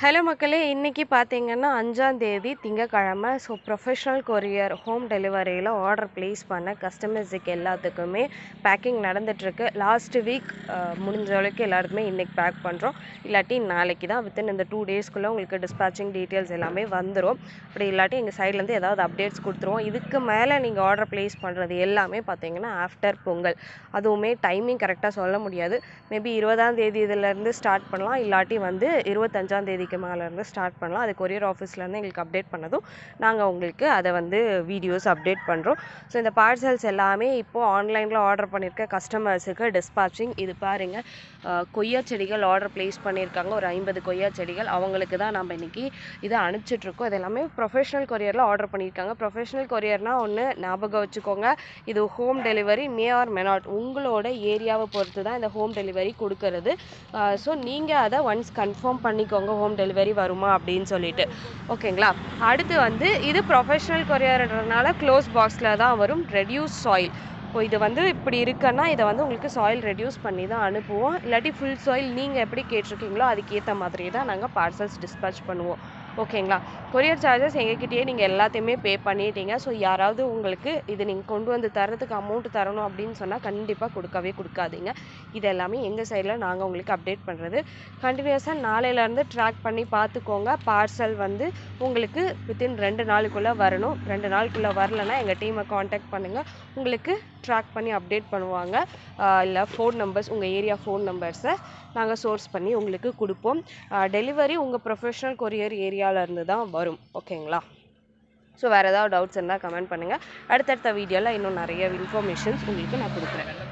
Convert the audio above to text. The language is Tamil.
ஹலோ மக்களே, இன்னைக்கு பார்த்தீங்கன்னா 5ஆம் தேதி திங்கட்கிழமை. ஸோ ப்ரொஃபஷனல் கொரியர் ஹோம் டெலிவரியில் ஆர்டர் ப்ளேஸ் பண்ண கஸ்டமர்ஸுக்கு எல்லாத்துக்குமே பேக்கிங் நடந்துகிட்ருக்கு. லாஸ்ட் வீக் முடிஞ்ச அளவுக்கு எல்லாருக்குமே இன்றைக்கி பேக் பண்ணுறோம். இல்லாட்டி நாளைக்கு தான் வித்தின் இந்த 2 டேஸ்க்குள்ளே உங்களுக்கு டிஸ்பேச்சிங் டீட்டெயில்ஸ் எல்லாமே வந்துடும். அப்படி இல்லாட்டி எங்கள் சைட்லேருந்து ஏதாவது அப்டேட்ஸ் கொடுத்துருவோம். இதுக்கு மேலே நீங்கள் ஆர்டர் ப்ளேஸ் பண்ணுறது எல்லாமே பார்த்தீங்கன்னா ஆஃப்டர் பொங்கல். அதுவுமே டைமிங் கரெக்டாக சொல்ல முடியாது. மேபி 20ஆம் தேதி இதிலேருந்து ஸ்டார்ட் பண்ணலாம், இல்லாட்டி 25ஆம் தேதி மேலேருந்து ஸ்டார்ட் பண்ணலாம். அது கொரியர் ஆஃபீஸ்லேருந்து எங்களுக்கு அப்டேட் பண்ணதும் நாங்கள் உங்களுக்கு அதை வீடியோஸ் அப்டேட் பண்ணுறோம். ஸோ இந்த பார்சல்ஸ் எல்லாமே இப்போது ஆன்லைனில் ஆர்டர் பண்ணியிருக்க கஸ்டமர்ஸுக்கு டிஸ்பேச்சிங். இது பாருங்கள், கொய்யா செடிகள் ஆர்டர் ப்ளேஸ் பண்ணியிருக்காங்க. ஒரு 50 கொய்யா செடிகள் அவங்களுக்கு தான் நம்ம இன்றைக்கி இதை அனுப்பிச்சிட்ருக்கோம். இது எல்லாமே ப்ரொஃபஷனல் கொரியரில் ஆர்டர் பண்ணியிருக்காங்க. ப்ரொஃபஷனல் கொரியர்னால் ஒன்று ஞாபகம் வச்சுக்கோங்க, இது home delivery May R may not, உங்களோட ஏரியாவை பொறுத்து தான் இந்த ஹோம் டெலிவரி கொடுக்கறது. ஸோ நீங்கள் அதை ஒன்ஸ் கன்ஃபார்ம் பண்ணிக்கோங்க ஹோம் டெலிவரி வருமா அப்படின்னு சொல்லிட்டு. ஓகேங்களா? அடுத்து இது ப்ரொஃபஷனல் கொரியர்ன்றதுனால க்ளோஸ் பாக்ஸில் தான் வரும். Reduce soil. இப்போ இது இப்படி இருக்குன்னா இதை உங்களுக்கு சாயில் ரெடியூஸ் பண்ணி தான் அனுப்புவோம். இல்லாட்டி ஃபுல் சாயில் நீங்கள் எப்படி கேட்டிருக்கீங்களோ அதுக்கேற்ற மாதிரி தான் நாங்கள் பார்சல்ஸ் டிஸ்பேச் பண்ணுவோம். ஓகேங்களா? கொரியர் சார்ஜஸ் எங்ககிட்டயே நீங்கள் எல்லாத்தையுமே பே பண்ணிட்டீங்க. ஸோ யாராவது உங்களுக்கு இது நீங்கள் கொண்டு வந்து தரத்துக்கு அமௌண்ட் தரணும் அப்படின்னு சொன்னால் கண்டிப்பாக கொடுக்காதீங்க. இது எல்லாமே எங்கள் சைடில் நாங்கள் உங்களுக்கு அப்டேட் பண்ணுறது. கண்டினியூஸாக நாளையிலேருந்து ட்ராக் பண்ணி பார்த்துக்கோங்க. பார்சல் உங்களுக்கு வித்தின் 2 நாளுக்குள்ளே வரணும். 2 நாளுக்குள்ளே வரலன்னா எங்கள் டீமை காண்டாக்ட் பண்ணுங்கள். உங்களுக்கு ட்ராக் பண்ணி அப்டேட் பண்ணுவாங்க. இல்லை ஃபோன் நம்பர்ஸ், உங்கள் ஏரியா ஃபோன் நம்பர்ஸை நாங்கள் சோர்ஸ் பண்ணி உங்களுக்கு கொடுப்போம். டெலிவரி உங்கள் ப்ரொஃபஷனல் கொரியர் ஏரியாவிலேருந்து தான் வரும். ஓகேங்களா? ஸோ வேறு ஏதாவது டவுட்ஸ் இருந்தால் கமெண்ட் பண்ணுங்கள். அடுத்தடுத்த வீடியோவில் இன்னும் நிறைய இன்ஃபர்மேஷன்ஸ் உங்களுக்கு நான் கொடுக்குறேன்.